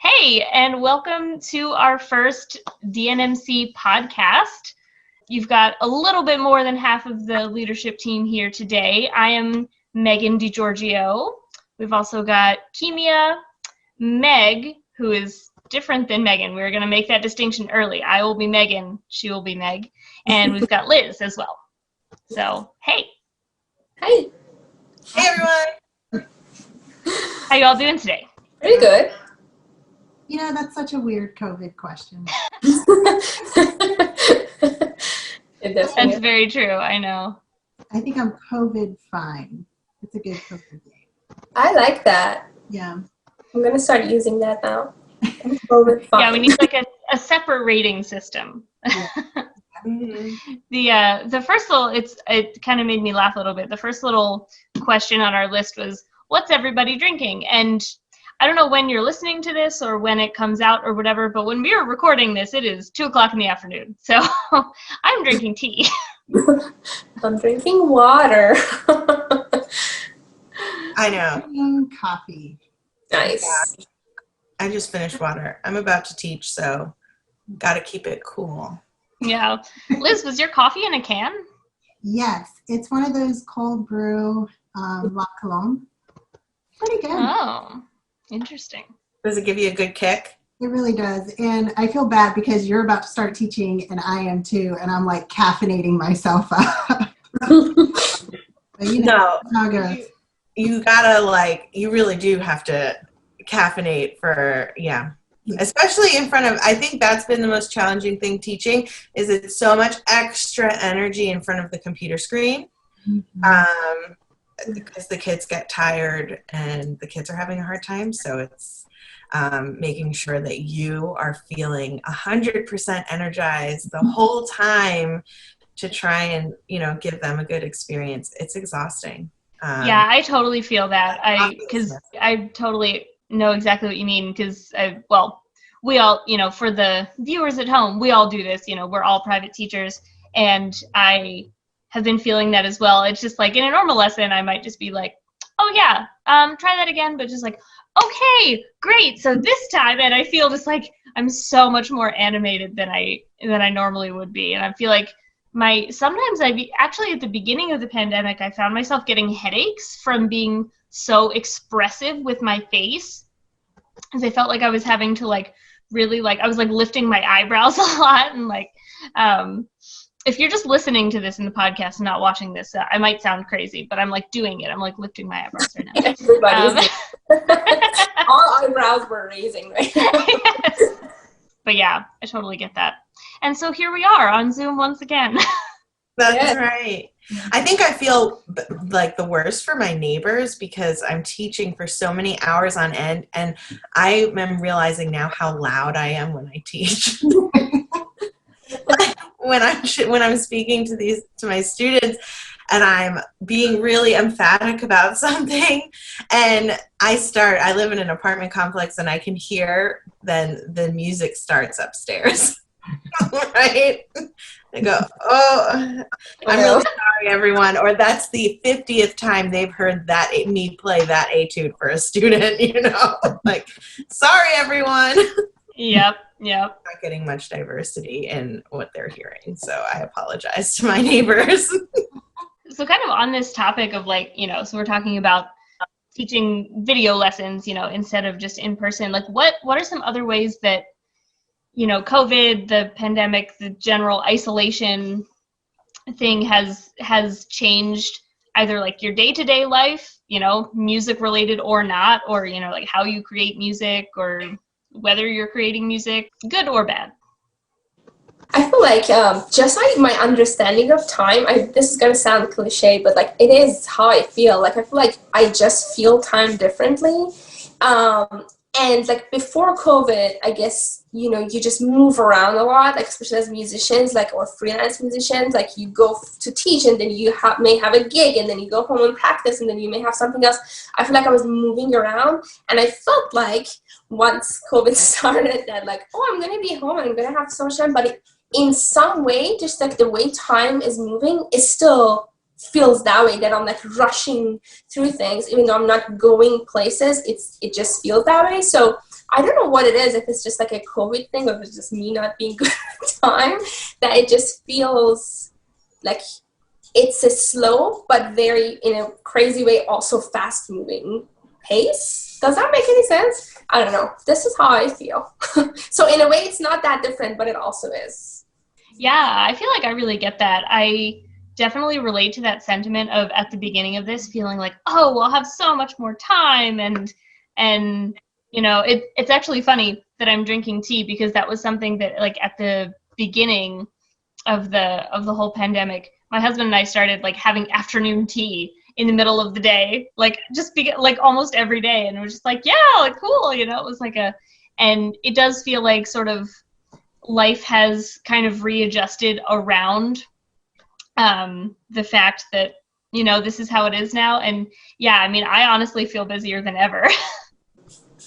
Hey, and welcome to our first DNMC podcast. You've got a little bit more than half of the leadership team here today. I am Megan DiGiorgio. We've also got Kimia, Meg, who is different than Megan. We're going to make that distinction early. I will be Megan, she will be Meg. And we've got Liz as well. So, hey. Hey. Hey, everyone. How you all doing today? Pretty good. You know, that's such a weird COVID question. That's very true. I know. I think I'm COVID fine. It's a good COVID name. I like that. Yeah. I'm going to start using that now. COVID fine. Yeah, we need like a separate rating system. Yeah. The first little, it kind of made me laugh a little bit. The first little question on our list was, what's everybody drinking? And I don't know when you're listening to this or when it comes out or whatever, but when we are recording this, it is 2:00 in the afternoon. So I'm drinking tea. I'm drinking water. I know. Coffee. Nice. Yeah. I just finished water. I'm about to teach, so got to keep it cool. Yeah. Liz, was your coffee in a can? Yes. It's one of those cold brew La Colombe. Pretty good. Oh, interesting. Does it give you a good kick? It really does. And I feel bad because you're about to start teaching and I am too. And I'm like caffeinating myself up. But, you know, that's how it goes. You gotta you really do have to caffeinate for, especially in front of, I think that's been the most challenging thing teaching is it's so much extra energy in front of the computer screen. Mm-hmm. Because the kids get tired and the kids are having a hard time. So it's making sure that you are feeling 100% energized the whole time to try and, give them a good experience. It's exhausting. Yeah, I totally feel that. Because I totally know exactly what you mean. Because, we all, for the viewers at home, we all do this. We're all private teachers. And I have been feeling that as well. It's just like in a normal lesson, I might just be like, oh yeah, try that again. But just like, okay, great. So this time, and I feel just like I'm so much more animated than I normally would be. And I feel like sometimes actually at the beginning of the pandemic, I found myself getting headaches from being so expressive with my face. Because I felt like I was having to really I was lifting my eyebrows a lot. And if you're just listening to this in the podcast and not watching this, I might sound crazy, but I'm doing it. I'm lifting my eyebrows right now. Everybody's all eyebrows were raising right now. Yes. But yeah, I totally get that. And so here we are on Zoom once again. That's right. I think I feel like the worst for my neighbors because I'm teaching for so many hours on end, and I am realizing now how loud I am when I teach. When I'm speaking to my students and I'm being really emphatic about something and I live in an apartment complex and I can hear then the music starts upstairs. Right? I go, oh, I'm really sorry, everyone. Or that's the 50th time they've heard me play that etude for a student, sorry, everyone. Yep. Not getting much diversity in what they're hearing. So I apologize to my neighbors. So kind of on this topic of so we're talking about teaching video lessons, instead of just in person, what are some other ways that, COVID, the pandemic, the general isolation thing has changed either your day-to-day life, music related or not, or, how you create music or whether you're creating music, good or bad? I feel like just my understanding of time, this is going to sound cliche, but it is how I feel. I feel like I just feel time differently. And before COVID, I guess, you just move around a lot, especially as musicians, or freelance musicians, you go to teach and then you may have a gig and then you go home and practice and then you may have something else. I feel like I was moving around and I felt like once COVID started that I'm going to be home and I'm going to have so much time, but in some way, just the way time is moving, it still feels that way, that I'm rushing through things, even though I'm not going places, it just feels that way. So I don't know what it is, if it's just like a COVID thing or if it's just me not being good at time, that it just feels like it's a slow but very, in a crazy way, also fast moving pace. Does that make any sense? I don't know. This is how I feel. So in a way, it's not that different, but it also is. Yeah, I feel like I really get that. I definitely relate to that sentiment of at the beginning of this feeling like, oh, we'll have so much more time. And you know, it's actually funny that I'm drinking tea, because that was something that, like, at the beginning of the whole pandemic, my husband and I started like having afternoon tea in the middle of the day, like just like almost every day. And it was just like, yeah, like cool. You know, it was like and it does feel like sort of life has kind of readjusted around the fact that, you know, this is how it is now. And yeah, I mean, I honestly feel busier than ever.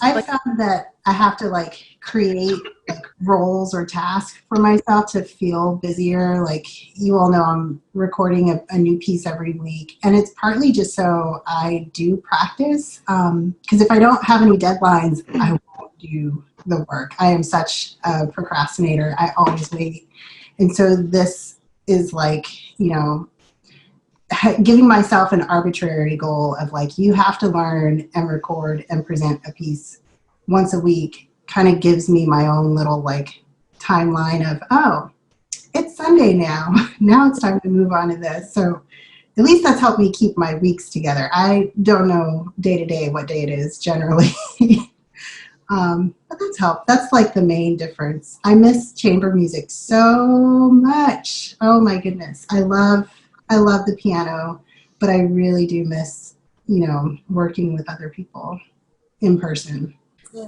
I found that I have to like create like roles or tasks for myself to feel busier. Like, you all know I'm recording a new piece every week, and it's partly just so I do practice. Because if I don't have any deadlines, I won't do the work. I am such a procrastinator. I always wait. And so this is like, you know, giving myself an arbitrary goal of like, you have to learn and record and present a piece once a week, kind of gives me my own little like timeline of, oh, it's Sunday now. Now it's time to move on to this. So at least that's helped me keep my weeks together. I don't know day to day what day it is generally. But that's helped. That's like the main difference. I miss chamber music so much. Oh my goodness. I love the piano, but I really do miss, you know, working with other people in person.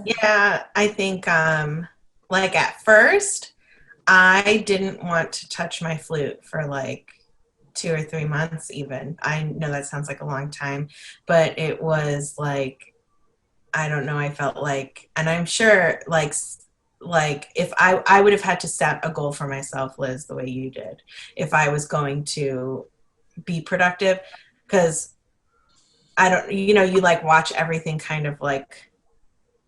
Yeah, I think like at first I didn't want to touch my flute for like 2 or 3 months even. I know that sounds like a long time, but it was like, I don't know, I felt like, and I'm sure like if I would have had to set a goal for myself, Liz, the way you did, if I was going to be productive, because I don't, you know, you like watch everything kind of like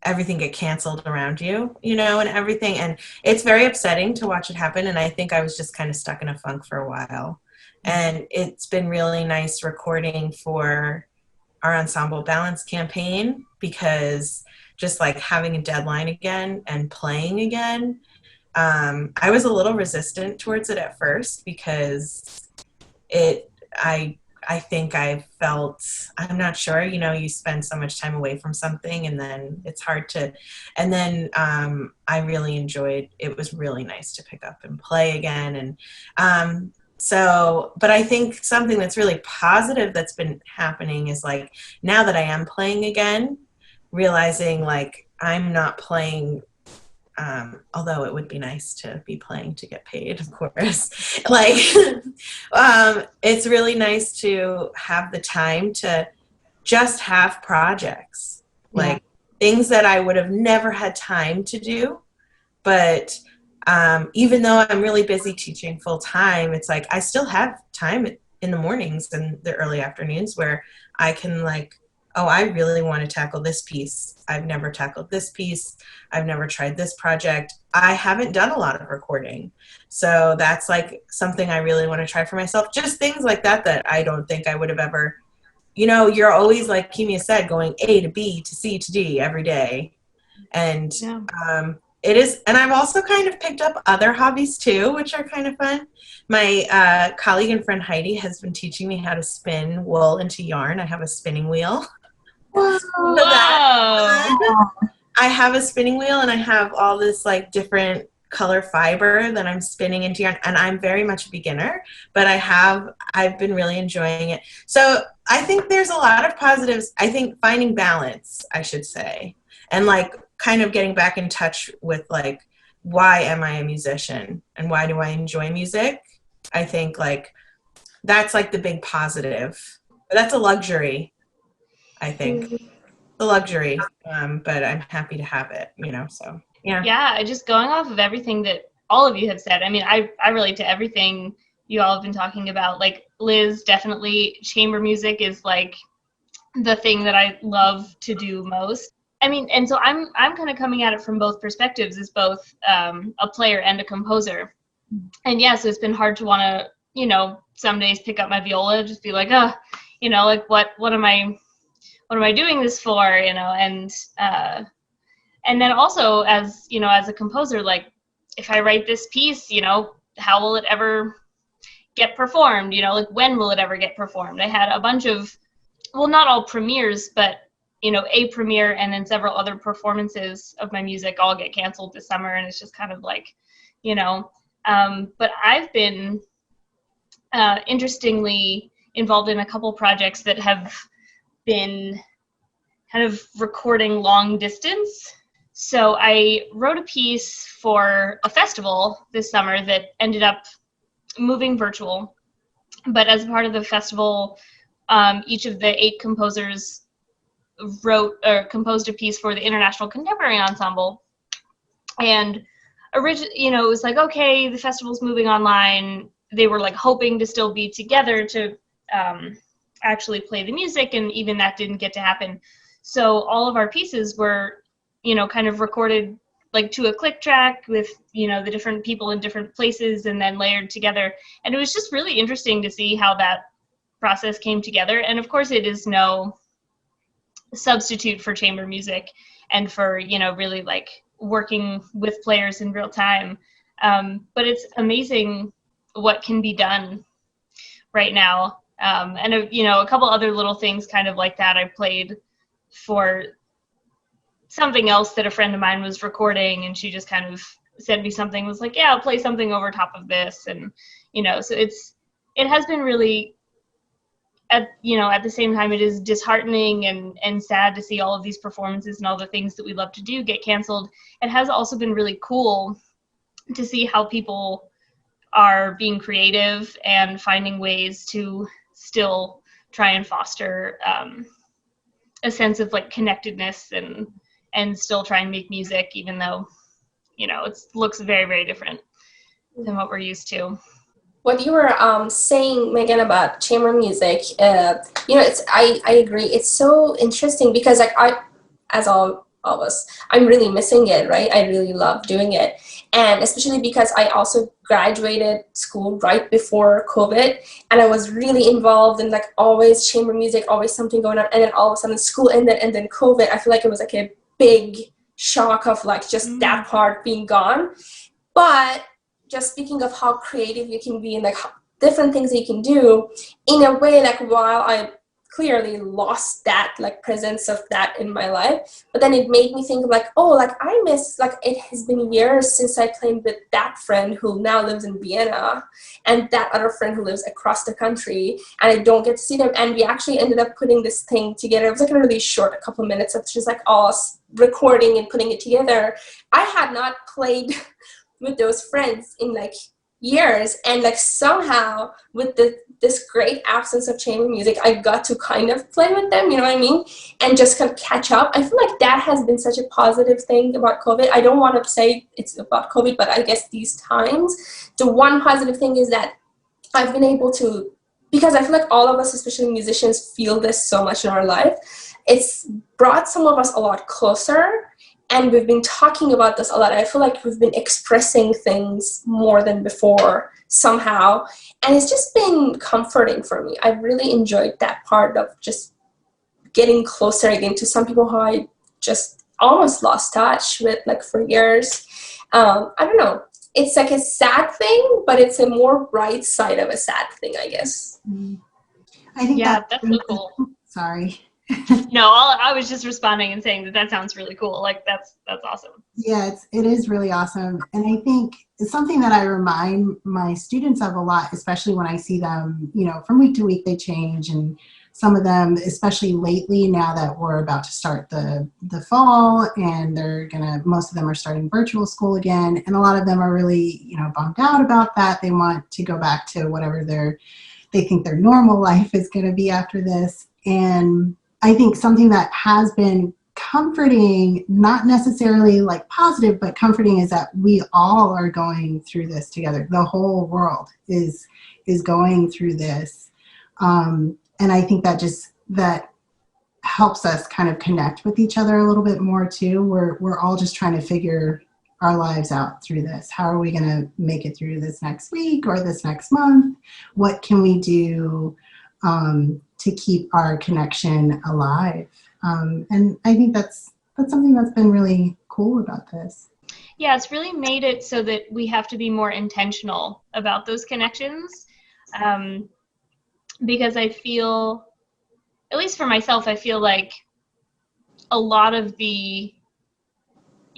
everything get canceled around you, you know, and everything. And it's very upsetting to watch it happen. And I think I was just kind of stuck in a funk for a while. And it's been really nice recording for our Ensemble Balance campaign, because just like having a deadline again and playing again, I was a little resistant towards it at first, because I think I felt, I'm not sure, you know, you spend so much time away from something and then it's hard to, and then I really enjoyed, it was really nice to pick up and play again. And so, but I think something that's really positive that's been happening is like, now that I am playing again, realizing like I'm not playing, although it would be nice to be playing to get paid, of course, like, it's really nice to have the time to just have projects, like things that I would have never had time to do. But even though I'm really busy teaching full time, it's like I still have time in the mornings and the early afternoons where I can like, oh, I really want to tackle this piece. I've never tackled this piece. I've never tried this project. I haven't done a lot of recording. So that's like something I really want to try for myself. Just things like that that I don't think I would have ever, you know, you're always, like Kimia said, going A to B to C to D every day. And it is, and I've also kind of picked up other hobbies too, which are kind of fun. My colleague and friend Heidi has been teaching me how to spin wool into yarn. I have a spinning wheel. Whoa. So I have a spinning wheel and I have all this like different color fiber that I'm spinning into yarn, and I'm very much a beginner, but I've been really enjoying it. So I think there's a lot of positives. I think finding balance, I should say, and like kind of getting back in touch with like, why am I a musician and why do I enjoy music? I think like that's like the big positive. But that's a luxury, I think. The luxury, but I'm happy to have it, you know, so yeah. Yeah, just going off of everything that all of you have said, I mean, I relate to everything you all have been talking about. Like Liz, definitely chamber music is like the thing that I love to do most. I mean, and so I'm kind of coming at it from both perspectives as both a player and a composer. And yeah, so it's been hard to want to, you know, some days pick up my viola, just be like, oh, you know, like what am I doing this for, you know? And then also as, you know, as a composer, like if I write this piece, you know, how will it ever get performed? You know, like when will it ever get performed? I had a bunch of, well, not all premieres, but you know, a premiere and then several other performances of my music all get canceled this summer, and it's just kind of like, you know, but I've been interestingly involved in a couple projects that have been kind of recording long distance. So I wrote a piece for a festival this summer that ended up moving virtual, but as part of the festival, each of the 8 composers wrote or composed a piece for the International Contemporary Ensemble. And you know, it was like, okay, the festival's moving online. They were like hoping to still be together to actually play the music, and even that didn't get to happen. So all of our pieces were, you know, kind of recorded like to a click track with, you know, the different people in different places and then layered together. And it was just really interesting to see how that process came together. And of course it is no substitute for chamber music and for, you know, really like working with players in real time. But it's amazing what can be done right now. And, you know, a couple other little things kind of like that. I played for something else that a friend of mine was recording, and she just kind of sent me something, was like, yeah, I'll play something over top of this. And, you know, so it has been really, at the same time, it is disheartening and sad to see all of these performances and all the things that we love to do get canceled. It has also been really cool to see how people are being creative and finding ways to still try and foster a sense of like connectedness and still try and make music, even though, you know, it looks very, very different than what we're used to. What you were saying, Megan, about chamber music, you know, I agree. It's so interesting because, like, as all of us, I'm really missing it, right? I really love doing it. And especially because I also graduated school right before COVID, and I was really involved in, like, always chamber music, always something going on. And then all of a sudden school ended, and then COVID, I feel like it was like a big shock of, like, just that part being gone. But just speaking of how creative you can be and like different things that you can do, in a way, like while I clearly lost that like presence of that in my life, but then it made me think like, oh, like I miss, like it has been years since I played with that friend who now lives in Vienna and that other friend who lives across the country, and I don't get to see them. And we actually ended up putting this thing together. It was like a really short, a couple of minutes of just like us recording and putting it together. I had not played with those friends in like years, and like somehow with this great absence of chamber music, I got to kind of play with them, you know what I mean, and just kind of catch up. I feel like that has been such a positive thing about COVID. I don't want to say it's about COVID, but I guess these times, the one positive thing is that I've been able to, because I feel like all of us, especially musicians, feel this so much in our life. It's brought some of us a lot closer. And we've been talking about this a lot. I feel like we've been expressing things more than before somehow. And it's just been comforting for me. I've really enjoyed that part of just getting closer again to some people who I just almost lost touch with like for years. I don't know. It's like a sad thing, but it's a more bright side of a sad thing, I guess. I think that's so cool. Sorry. No, I was just responding and saying that sounds really cool. Like that's awesome. Yeah, it is really awesome. And I think it's something that I remind my students of a lot, especially when I see them, you know, from week to week, they change. And some of them, especially lately, now that we're about to start the fall, and most of them are starting virtual school again. And a lot of them are really, you know, bummed out about that. They want to go back to whatever they think their normal life is going to be after this. And I think something that has been comforting, not necessarily like positive, but comforting, is that we all are going through this together. The whole world is going through this. And I think that helps us kind of connect with each other a little bit more too. We're all just trying to figure our lives out through this. How are we going to make it through this next week or this next month? What can we do to keep our connection alive? And I think that's something that's been really cool about this. Yeah, it's really made it so that we have to be more intentional about those connections. Because I feel, at least for myself, I feel like a lot of the,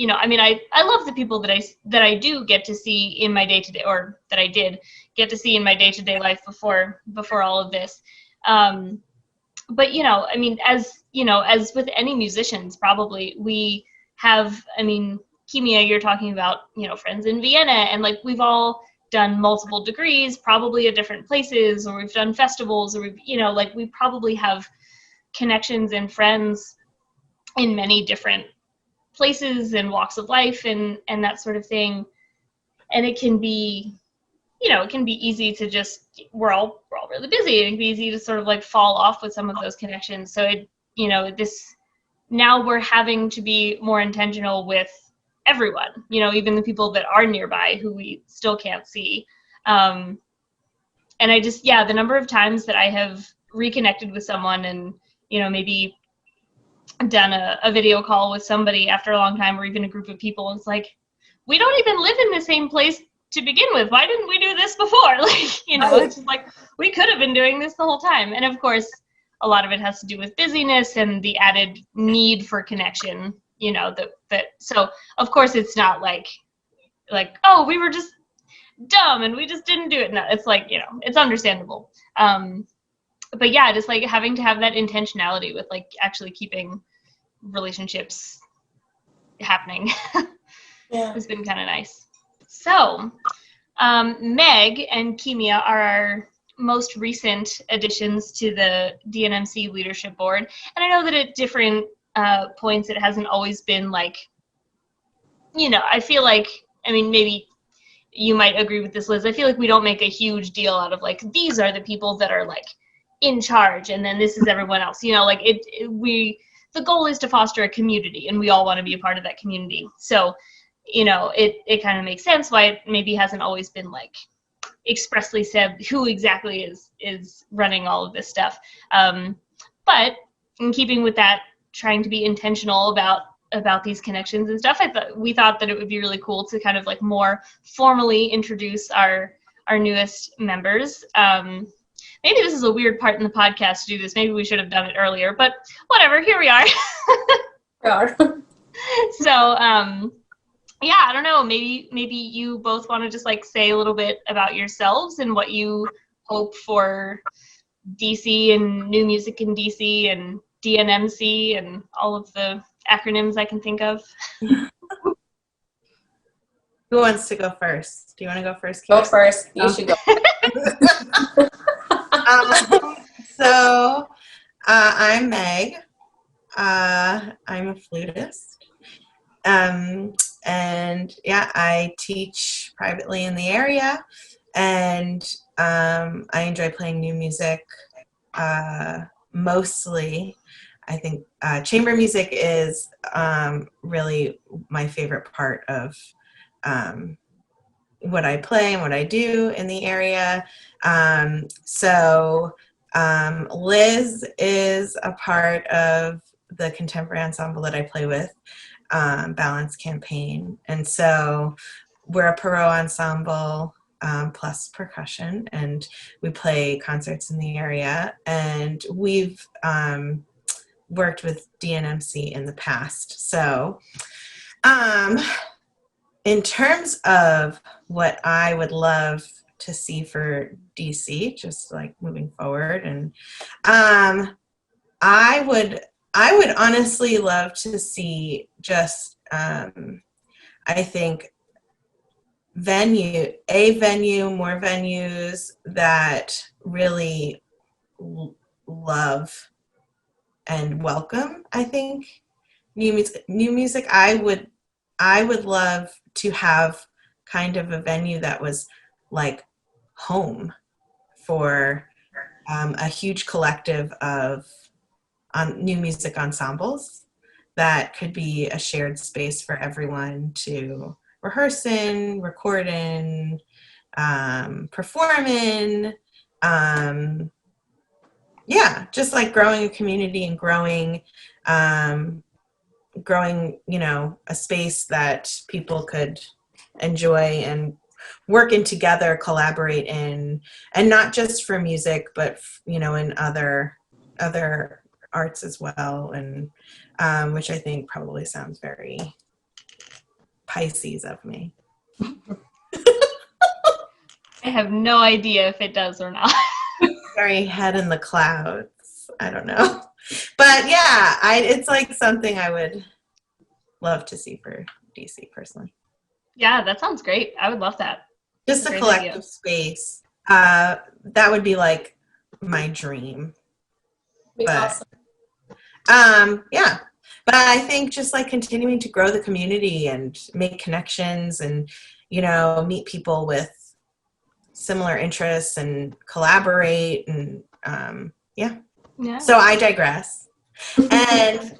I mean, I love the people that I do get to see in my day-to-day, or that I did get to see in my day-to-day life before all of this. But, I mean, as with any musicians, probably we have, I mean, Kimia, you're talking about, friends in Vienna, and like we've all done multiple degrees, probably at different places, or we've done festivals, or we've, like we probably have connections and friends in many different places and walks of life and that sort of thing. And it can be, it can be easy to just, we're all really busy. It can be easy to sort of like fall off with some of those connections. So now we're having to be more intentional with everyone, even the people that are nearby who we still can't see. And I just, the number of times that I have reconnected with someone and, maybe done a video call with somebody after a long time, or even a group of people, it's like, we don't even live in the same place to begin with. Why didn't we do this before? It's just like, we could have been doing this the whole time. And of course, a lot of it has to do with busyness and the added need for connection, so of course it's not like, oh, we were just dumb and we just didn't do it. No, it's like, it's understandable. But yeah, just like having to have that intentionality with like actually keeping relationships happening has been kind of nice. So Meg and Kimia are our most recent additions to the DNMC leadership board. And I know that at different points it hasn't always been like, I feel like, I mean, maybe you might agree with this, Liz. I feel like we don't make a huge deal out of like, these are the people that are like in charge and then this is everyone else, the goal is to foster a community and we all want to be a part of that community. So, it kind of makes sense why it maybe hasn't always been like expressly said who exactly is running all of this stuff. But in keeping with that, trying to be intentional about these connections and stuff, we thought that it would be really cool to kind of like more formally introduce our newest members. Maybe this is a weird part in the podcast to do this. Maybe we should have done it earlier, but whatever, here we are. We are. So, I don't know, maybe you both want to just like say a little bit about yourselves and what you hope for DC and new music in DC and DNMC and all of the acronyms I can think of. Who wants to go first? Do you want to go first, Kimia? Go first. You should go. I'm Meg. I'm a flutist. And I teach privately in the area, and I enjoy playing new music. Mostly, I think chamber music is really my favorite part of what I play and what I do in the area. Liz is a part of the contemporary ensemble that I play with, Balance Campaign. And so we're a Perot ensemble plus percussion, and we play concerts in the area. And we've worked with DNMC in the past. So in terms of what I would love to see for DC, just like moving forward, and I would honestly love to see just I think more venues that really love and welcome, I think, new music. I would love to have kind of a venue that was like home for a huge collective of new music ensembles that could be a shared space for everyone to rehearse in, record in, perform in. Just like growing a community and growing, a space that people could enjoy and work in together, collaborate in, and not just for music, but in other arts as well, and which I think probably sounds very Pisces of me. I have no idea if it does or not. Very head in the clouds. I don't know. But yeah, it's like something I would love to see for DC personally. Yeah, that sounds great. I would love that. Just a collective space. That would be like my dream. But yeah. But I think just like continuing to grow the community and make connections and, meet people with similar interests and collaborate and yeah. So I digress. And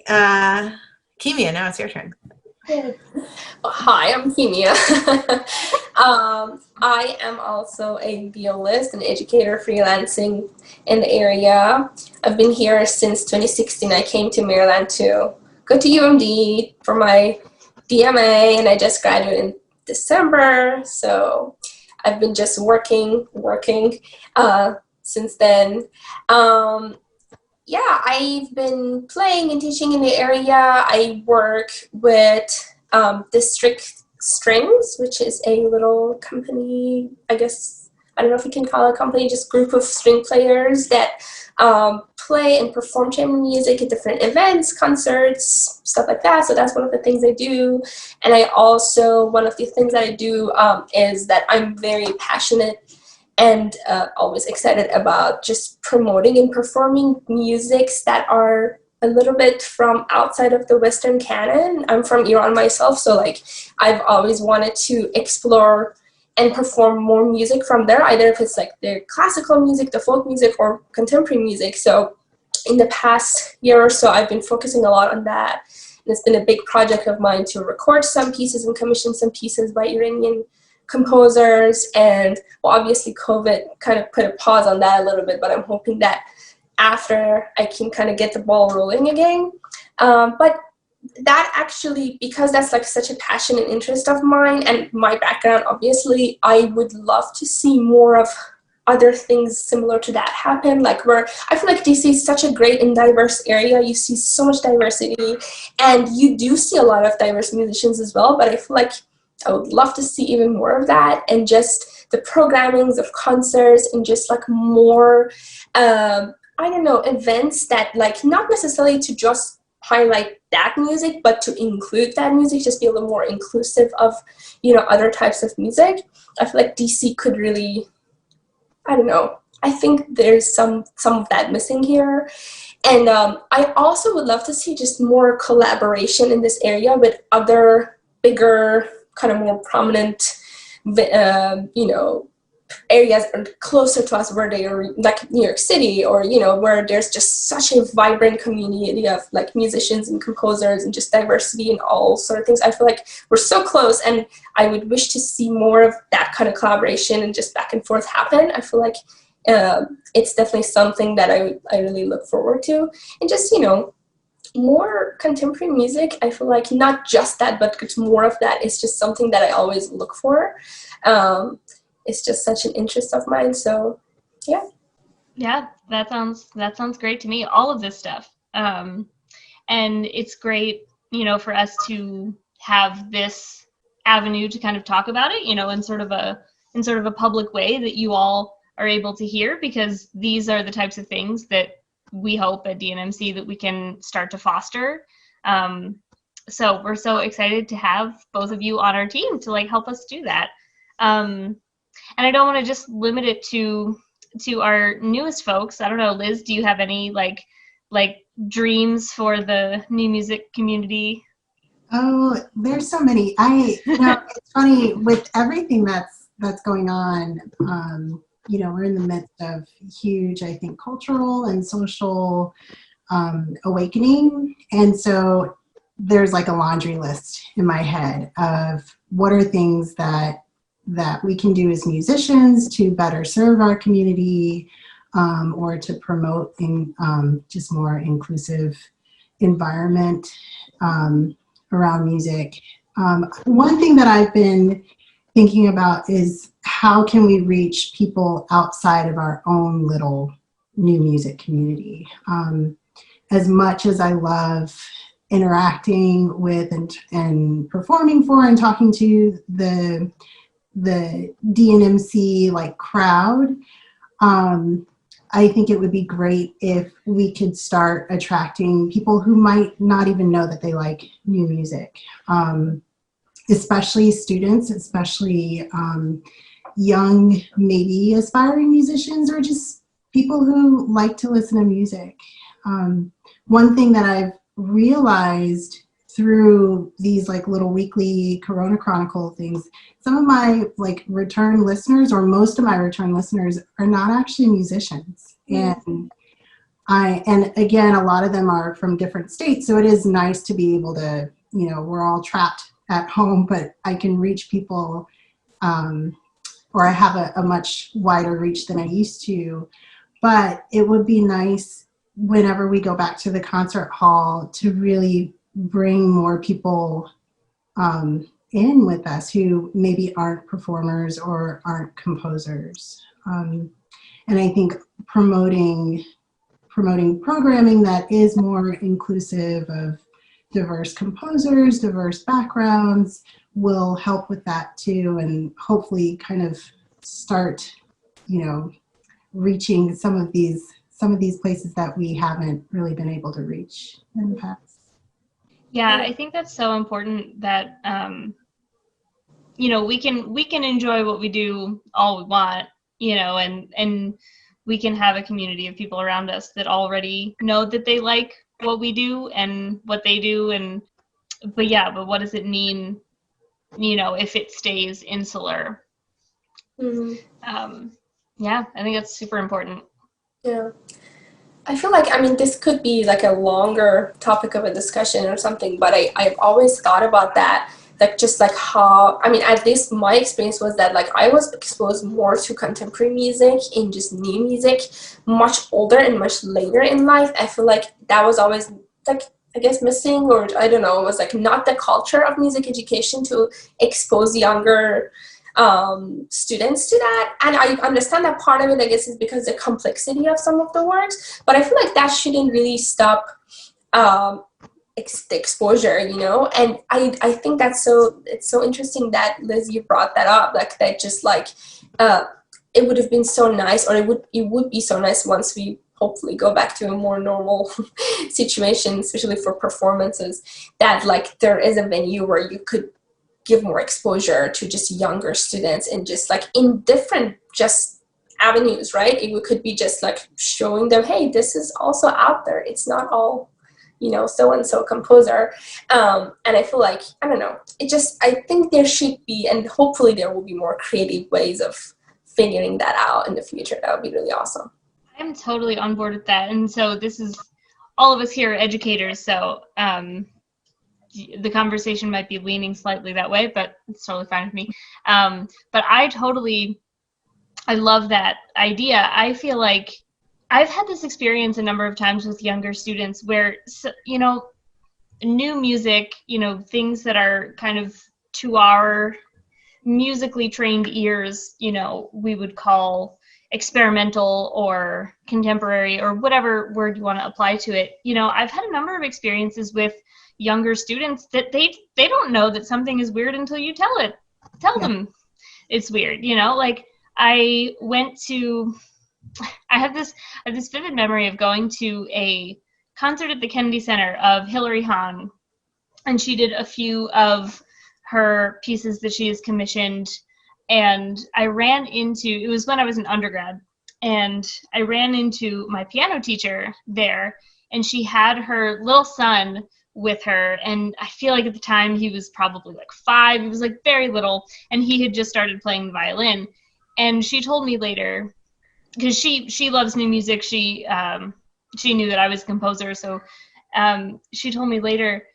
Kimia, now it's your turn. Hi, I'm Kimia. I am also a violist and educator freelancing in the area. I've been here since 2016. I came to Maryland to go to UMD for my DMA, and I just graduated in December. So I've been just working since then. I've been playing and teaching in the area. I work with District Strings, which is a little company, I guess, I don't know if you can call it a company, just group of string players that play and perform chamber music at different events, concerts, stuff like that. So that's one of the things I do. And one of the things that I do is that I'm very passionate and always excited about just promoting and performing musics that are a little bit from outside of the Western canon. I'm from Iran myself, so like I've always wanted to explore and perform more music from there, either if it's like the classical music, the folk music, or contemporary music. So in the past year or so, I've been focusing a lot on that. And it's been a big project of mine to record some pieces and commission some pieces by Iranian composers. And well, obviously COVID kind of put a pause on that a little bit, but I'm hoping that after I can kind of get the ball rolling again. But that actually, because that's like such a passion and interest of mine and my background, obviously, I would love to see more of other things similar to that happen. Like where I feel like DC is such a great and diverse area. You see so much diversity, and you do see a lot of diverse musicians as well. But I feel like I would love to see even more of that, and just the programmings of concerts and just like more, events that like not necessarily to just highlight that music, but to include that music, just be a little more inclusive of, other types of music. I feel like DC could really, I think there's some of that missing here. And I also would love to see just more collaboration in this area with other bigger, kind of more prominent, areas closer to us where they are, like New York City, or where there's just such a vibrant community of like musicians and composers and just diversity and all sort of things. I feel like we're so close, and I would wish to see more of that kind of collaboration and just back and forth happen. I feel like it's definitely something that I really look forward to. And just more contemporary music, I feel like not just that, but more of that is just something that I always look for. It's just such an interest of mine. So, yeah. Yeah, that sounds great to me. All of this stuff, and it's great, for us to have this avenue to kind of talk about it, in sort of a public way that you all are able to hear, because these are the types of things that we hope at DNMC that we can start to foster. So we're so excited to have both of you on our team to like help us do that. And I don't want to just limit it to our newest folks. I don't know, Liz, do you have any like dreams for the new music community? Oh, there's so many. It's funny with everything that's going on. We're in the midst of huge, I think, cultural and social awakening. And so there's like a laundry list in my head of what are things that we can do as musicians to better serve our community, or to promote just more inclusive environment around music. One thing that I've been thinking about is how can we reach people outside of our own little new music community. As much as I love interacting with and performing for and talking to the DNMC like crowd, I think it would be great if we could start attracting people who might not even know that they like new music, especially students, especially young, maybe aspiring musicians, or just people who like to listen to music. One thing that I've realized through these like little weekly Corona Chronicle things, some of my like return listeners, or most of my return listeners, are not actually musicians. And again, a lot of them are from different states. So it is nice to be able to, we're all trapped at home, but I can reach people, or I have a much wider reach than I used to. But it would be nice whenever we go back to the concert hall to really bring more people in with us who maybe aren't performers or aren't composers. And I think promoting programming that is more inclusive of diverse composers, diverse backgrounds will help with that too, and hopefully kind of start, reaching some of these places that we haven't really been able to reach in the past. Yeah, I think that's so important that we can enjoy what we do all we want, and we can have a community of people around us that already know that they like what we do and what they do, but what does it mean, if it stays insular? Mm-hmm. Yeah, I think that's super important. Yeah. I feel like, this could be like a longer topic of a discussion or something, but I've always thought about that, like just like how, at least my experience was that like I was exposed more to contemporary music and just new music much older and much later in life. I feel like that was always like, I guess missing, or I don't know, it was like not the culture of music education to expose younger students to that. And I understand that part of it, I guess, is because the complexity of some of the works, but I feel like that shouldn't really stop the exposure, and I think it's so interesting that Liz, you brought that up, like that just like it would have been so nice, or it would be so nice once we hopefully go back to a more normal situation, especially for performances, that like there is a venue where you could give more exposure to just younger students and just like in different just avenues, right? It could be just like showing them, hey, this is also out there. It's not all, so-and-so composer. And I feel like, I don't know, I think there should be, and hopefully there will be more creative ways of figuring that out in the future. That would be really awesome. I'm totally on board with that. And so this is, all of us here are educators, so the conversation might be leaning slightly that way, but it's totally fine with me. But I love that idea. I feel like I've had this experience a number of times with younger students where, new music, things that are kind of to our musically trained ears, we would call experimental or contemporary or whatever word you want to apply to it. I've had a number of experiences with younger students that they don't know that something is weird until you tell them it's weird. Like I have this vivid memory of going to a concert at the Kennedy Center of Hilary Hahn, and she did a few of her pieces that she has commissioned, and it was when I was an undergrad, and I ran into my piano teacher there, and she had her little son with her, and I feel like at the time he was probably like 5. He was like very little, and he had just started playing the violin. And she told me later, because she loves new music, she she knew that I was a composer. So she told me later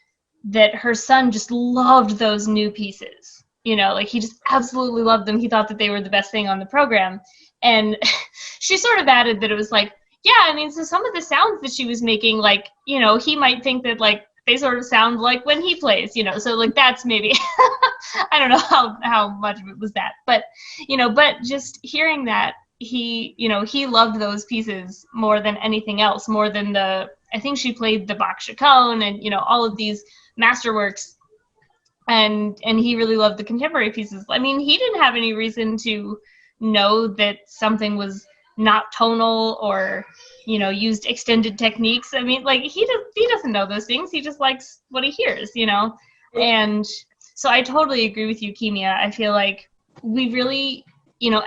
that her son just loved those new pieces. Like he just absolutely loved them. He thought that they were the best thing on the program. And she sort of added that it was like, yeah, I mean, so some of the sounds that she was making, like, he might think that like they sort of sound like when he plays, so like that's maybe, I don't know how much of it was that, but, but just hearing that he loved those pieces more than anything else, more than I think she played the Bach Chaconne and, all of these masterworks. And he really loved the contemporary pieces. I mean, he didn't have any reason to know that something was not tonal or, used extended techniques. I mean, like he doesn't know those things. He just likes what he hears, And so I totally agree with you, Kimia. I feel like we really,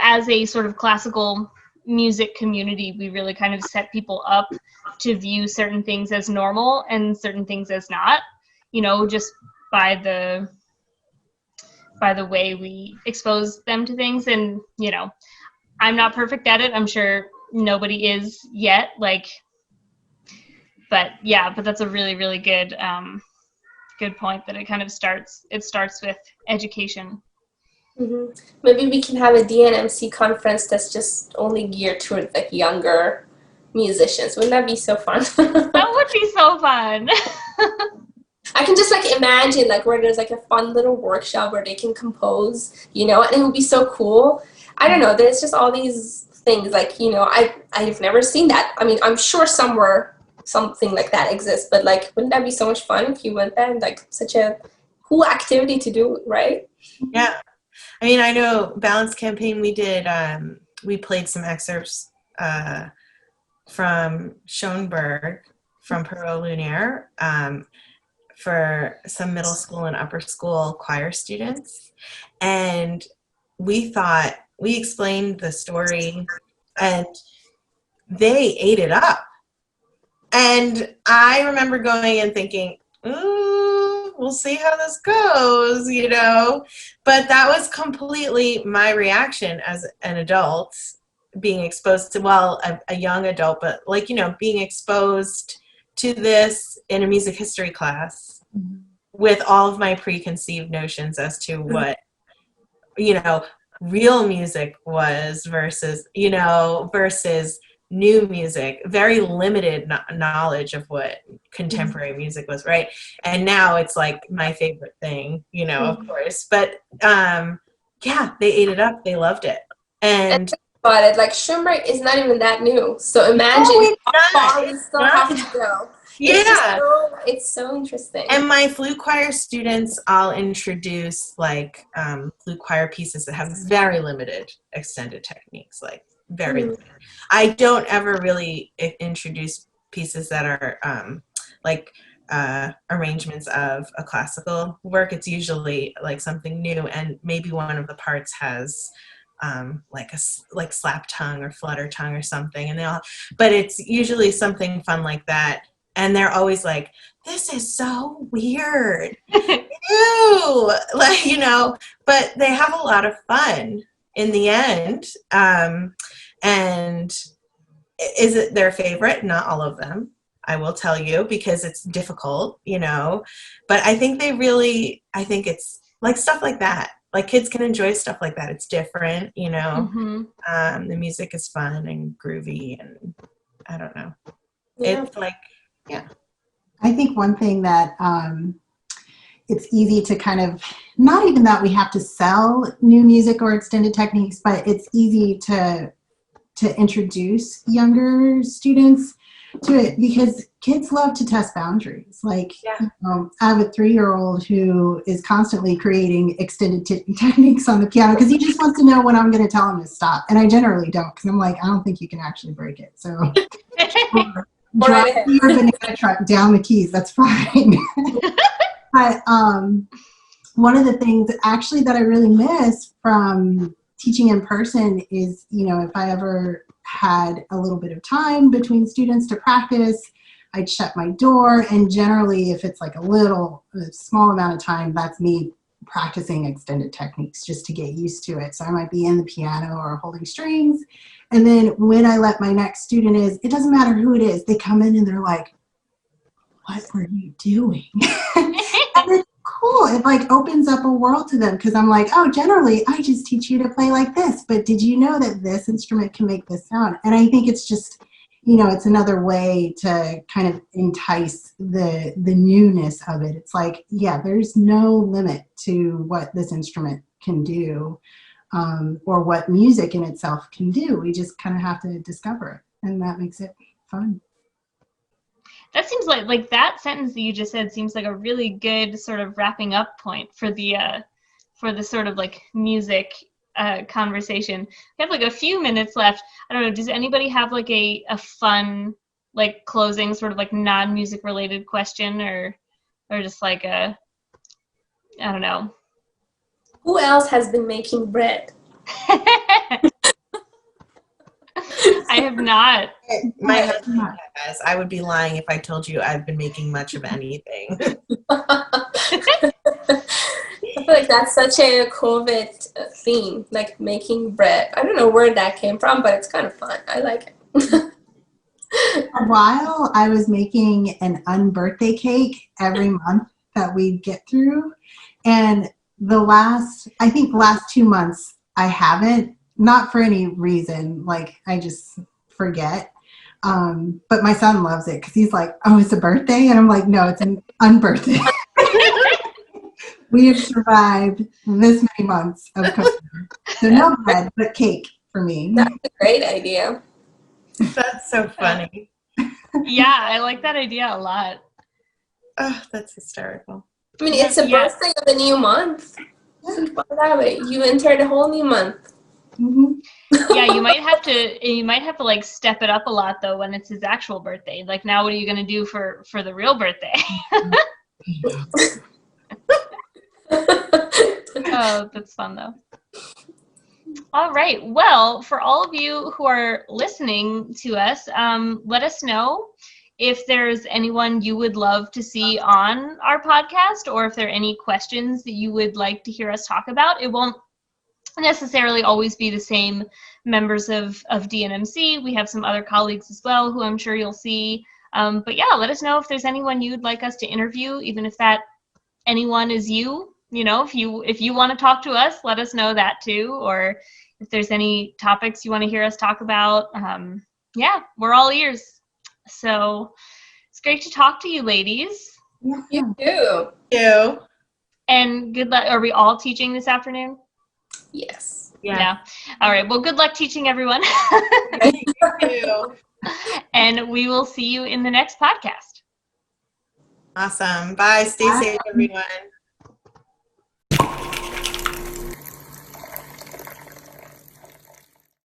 as a sort of classical music community, we really kind of set people up to view certain things as normal and certain things as not, just by the way we expose them to things. And, I'm not perfect at it. I'm sure nobody is yet, but that's a really, really good point that it kind of starts with education. Mm-hmm. Maybe we can have a DNMC conference that's just only geared towards like younger musicians. Wouldn't that be so fun? That would be so fun. I can just like imagine like where there's like a fun little workshop where they can compose, and it would be so cool. I don't know, there's just all these things like, I've never seen that. I mean, I'm sure somewhere something like that exists, but like, wouldn't that be so much fun if you went there and like such a cool activity to do, right? Yeah. I mean, I know Balance Campaign, we did, we played some excerpts from Schoenberg from Perrault Lunaire for some middle school and upper school choir students. And we explained the story and they ate it up. And I remember going and thinking, we'll see how this goes, But that was completely my reaction as an adult, being exposed to, a young adult, but being exposed to this in a music history class with all of my preconceived notions as to what, real music was versus new music, very limited knowledge of what contemporary music was, right? And now it's like my favorite thing, of course. But they ate it up. They loved it. And but it, like Schoenberg is not even that new. So imagine how far we still have to go. Yeah. It's so interesting. And my flute choir students, I'll introduce flute choir pieces that have very limited extended techniques, very limited. I don't ever really introduce pieces that are arrangements of a classical work. It's usually something new, and maybe one of the parts has a slap tongue or flutter tongue or something, but it's usually something fun like that. And they're always like, this is so weird. Ew! But they have a lot of fun in the end. And is it their favorite? Not all of them, I will tell you, because it's difficult, But I think I think it's stuff like that. Kids can enjoy stuff like that. It's different, Mm-hmm. The music is fun and groovy, and I don't know. Yeah. It's I think one thing that it's easy to kind of, not even that we have to sell new music or extended techniques, but it's easy to introduce younger students to it, because kids love to test boundaries. I have a 3-year-old who is constantly creating extended techniques on the piano because he just wants to know when I'm going to tell him to stop. And I generally don't, because I'm like, I don't think you can actually break it. So drive your banana truck down the keys, that's fine. But one of the things actually that I really miss from teaching in person is, if I ever had a little bit of time between students to practice, I'd shut my door, and generally if it's a small amount of time, that's me practicing extended techniques just to get used to it. So I might be in the piano or holding strings. And then when I let my next student is, it doesn't matter who it is, they come in and they're like, what were you doing? And it's cool. It like opens up a world to them because I'm like, oh, generally I just teach you to play like this, but did you know that this instrument can make this sound? And I think it's just, it's another way to kind of entice the newness of it. It's like, yeah, there's no limit to what this instrument can do, or what music in itself can do. We just kind of have to discover it, and that makes it fun. That seems like that sentence that you just said seems like a really good sort of wrapping up point for the sort of like music conversation. We have like a few minutes left. I don't know, does anybody have like a fun like closing sort of like non-music related question or just like I don't know. Who else has been making bread? I have not. My husband has. I would be lying if I told you I've been making much of anything. I feel like that's such a COVID theme, like making bread. I don't know where that came from, but it's kind of fun. I like it. A while I was making an unbirthday cake every month that we'd get through. And the last 2 months I haven't, not for any reason, like I just forget. But my son loves it because he's like, oh, it's a birthday? And I'm like, no, it's an unbirthday. We have survived this many months of cooking. So no bread, but cake for me. That's a great idea. That's so funny. Yeah, I like that idea a lot. Oh, that's hysterical. I mean, it's a birthday of a new month. Think about that way. You entered a whole new month. Mm-hmm. Yeah, you might have to like step it up a lot though when it's his actual birthday. Like now, what are you gonna do for the real birthday? Oh, that's fun though. All right. Well, for all of you who are listening to us, let us know if there's anyone you would love to see on our podcast, or if there are any questions that you would like to hear us talk about. It won't necessarily always be the same members of DNMC. We have some other colleagues as well who I'm sure you'll see. But yeah, let us know if there's anyone you'd like us to interview, even if that anyone is you. If you want to talk to us, let us know that too. Or if there's any topics you want to hear us talk about, yeah, we're all ears. So it's great to talk to you, ladies. You too. You. And good luck. Are we all teaching this afternoon? Yes. Yeah. All right. Well, good luck teaching, everyone. Thank you. And we will see you in the next podcast. Awesome. Bye. Stay safe, everyone.